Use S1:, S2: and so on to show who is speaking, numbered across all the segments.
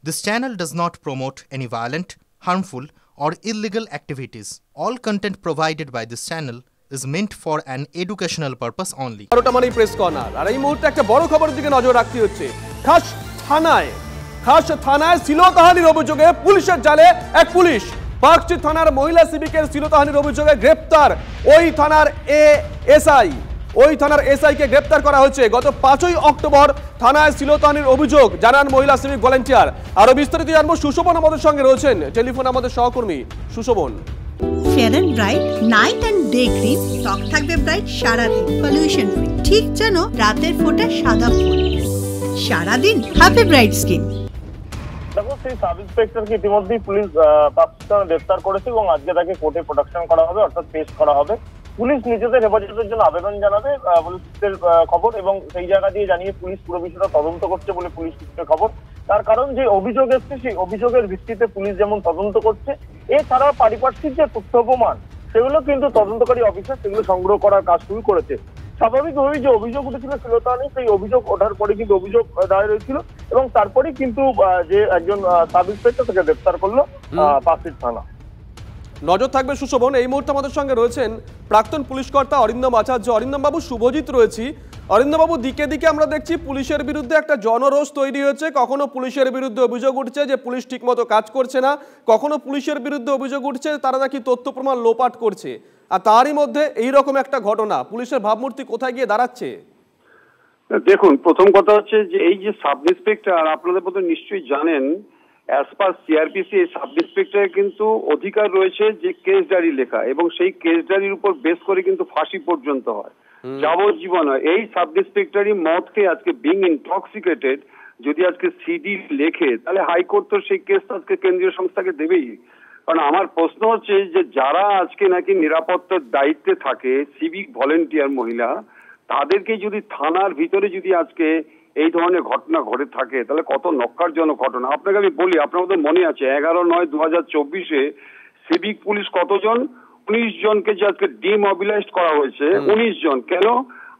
S1: This channel does not promote any violent, harmful, or illegal activities. All content provided by this channel is meant for an educational purpose only.
S2: Press corner আর এই মুহূর্তে একটা বড় খবরের দিকে নজর রাখতে হচ্ছে। খাস থানায় শ্লীলতাহানির অভিযোগে পুলিশের জালে এক পুলিশ। পাকচি থানার মহিলা সিভিকের শ্লীলতাহানির অভিযোগে গ্রেপ্তার ওই থানার এসআই কে গ্রেপ্তার করা হয়েছে। গত 5ই অক্টোবর থানায় শ্লীলতাহানির অভিযোগ জানান মহিলা সিভিক ভলান্টিয়ার। আরো বিস্তারিত জানবো সুশোভন আমাদের সঙ্গে রয়েছেন টেলিফোন আমাদের সহকর্মী Sushobhan.
S3: Fair and bright night and day cream ত্বক থাকবে ব্রাইট সারাদিন, পলিউশন ফ্রি, ঠিক যেন রাতের ফোঁটা সাদা ফুল। সারাদিন হ্যাপি ব্রাইট স্কিন।
S4: দেখো, সেই সাব ইন্সপেক্টরকে ইতিমধ্যেই পুলিশ পাকিস্তানে গ্রেফতার করেছে এবং আজকে তাকে কোর্টে প্রোডাকশন করা হবে, অর্থাৎ পেশ করা হবে। পুলিশ নিজেদের হেফাজতের জন্য আবেদন জানাবে পুলিশের খবর, এবং সেই জায়গা দিয়ে জানিয়ে পুলিশ পুরো বিষয়টা তদন্ত করছে বলে পুলিশ সূত্রে খবর। তার কারণ যে অভিযোগ এসছে সেই অভিযোগের ভিত্তিতে পুলিশ যেমন তদন্ত করছে, এছাড়া পারিপার্শ্বিক যে তথ্য প্রমাণ সেগুলো কিন্তু তদন্তকারী অফিসার সেগুলো সংগ্রহ করার কাজ শুরু করেছে। স্বাভাবিকভাবেই যে অভিযোগ উঠেছিল শ্লীলতাহানি, সেই অভিযোগ ওঠার পরে কিন্তু অভিযোগ দায়ের হয়েছিল এবং তারপরেই কিন্তু যে একজন সাব ইন্সপেক্টর তাকে গ্রেফতার করলো পাকশি থানা।
S2: নজর থাকবে সুশোভন। এই মুহূর্তে আমাদের সঙ্গে রয়েছেন প্রাক্তন পুলিশ কর্তা অরিন্দম আচার্য। অরিন্দম বাবু, শুভজিৎ রয়েছি। অরিন্দম বাবু, দিকে দিকে আমরা দেখছি পুলিশের বিরুদ্ধে একটা জনরোষ তৈরি হয়েছে। কখনো পুলিশের বিরুদ্ধে অভিযোগ উঠছে যে পুলিশ ঠিকমতো কাজ করছে না, কখনো পুলিশের বিরুদ্ধে অভিযোগ উঠছে তারা নাকি তথ্য প্রমাণ লোপাট করছে। আর তারই মধ্যে এইরকম একটা ঘটনা, পুলিশের ভাবমূর্তি কোথায় গিয়ে দাঁড়াচ্ছে?
S5: দেখুন, প্রথম কথা হচ্ছে যে এই যে সাব ইন্সপেক্টর, আপনাদের মধ্যে নিশ্চয়ই জানেন অ্যাজ পার সিআরপিসি এই সাব ইন্সপেক্টরের কিন্তু অধিকার রয়েছে যে কেস ডায়েরি লেখা, এবং সেই কেস ডায়েরির উপর বেস করে কিন্তু ফাঁসি পর্যন্ত হয়, যাবজ্জীবন হয়। এই সাব ইন্সপেক্টরই মদ খেয়ে আজকে বিং ইনটক্সিকেটেড যদি আজকে সিডি লেখে, তাহলে হাইকোর্ট তো সেই কেস আজকে কেন্দ্রীয় সংস্থাকে দেবেই। কারণ আমার প্রশ্ন হচ্ছে যে যারা আজকে নাকি নিরাপত্তার দায়িত্বে থাকে, সিভিক ভলেন্টিয়ার মহিলা, তাদেরকে যদি থানার ভিতরে যদি আজকে এই ধরনের ঘটনা ঘটে থাকে তাহলে কত নক্কারজনক ঘটনা। আপনাকে আমি বলি, আপনার মধ্যে মনে আছে 11/9/2024 সিভিক পুলিশ কতজন? 19 জনকে যে আজকে ডিমোবিলাইজ করা হয়েছে, 19 জন। কেন?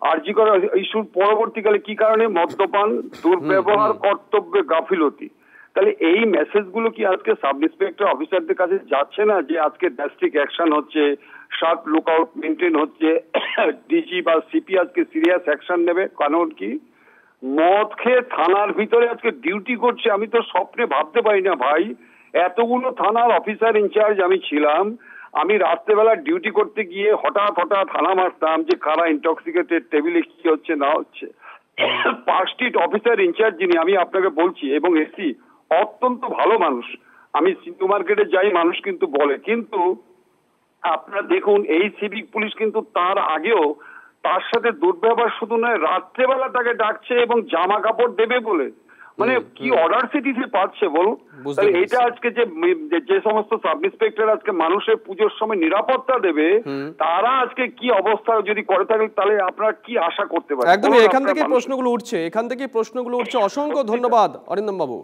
S5: আরজি করা ইস্যুর পরবর্তীকালে কি কারণে? মদ্যপান, দুর্ব্যবহার, কর্তব্যে গাফিলতি। তাহলে এই মেসেজগুলো কি আজকে সাব ইন্সপেক্টর অফিসারদের কাছে যাচ্ছে না যে আজকে ড্রাস্টিক অ্যাকশন হচ্ছে, শার্প লুকআউট মেনটেন হচ্ছে, ডিজি বা সিপি আজকে সিরিয়াস অ্যাকশন নেবে? কারণ কি? মদ খেয়ে থানার ভিতরে আজকে ডিউটি করছে। আমি তো স্বপ্নে ভাবতে পারি না ভাই, এতগুলো থানার অফিসার ইনচার্জ আমি ছিলাম, আমি রাত্রেবেলা ডিউটি করতে গিয়ে হঠাৎ থানা মারতাম যে কারা ইনটক্সিকেটেড, টেবিলে কি হচ্ছে না হচ্ছে। পার্কস্ট্রিট অফিসার ইনচার্জ যিনি, আমি আপনাকে বলছি, এবং এসি অত্যন্ত ভালো মানুষ। আমি সিন্ধু মার্কেটে যাই, মানুষ কিন্তু বলে, কিন্তু আপনারা দেখুন এই সিভিক পুলিশ কিন্তু তার আগেও তার সাথে দুর্ব্যবহার শুধু নয়, রাত্রেবেলা তাকে ডাকছে এবং জামা কাপড় দেবে বলে, মানে কি অর্ডার সিটিতে পাচ্ছে বলুন। তাহলে এটা আজকে যে সমস্ত সাব ইন্সপেক্টর আজকে মানুষের পুজোর সময় নিরাপত্তা দেবে, তারা আজকে কি অবস্থা যদি করে থাকে, তাহলে আপনারা কি আশা করতে পারেন?
S2: একদম এখান থেকে প্রশ্নগুলো উঠছে, অসংখ্য ধন্যবাদ অরিন্দম বাবু।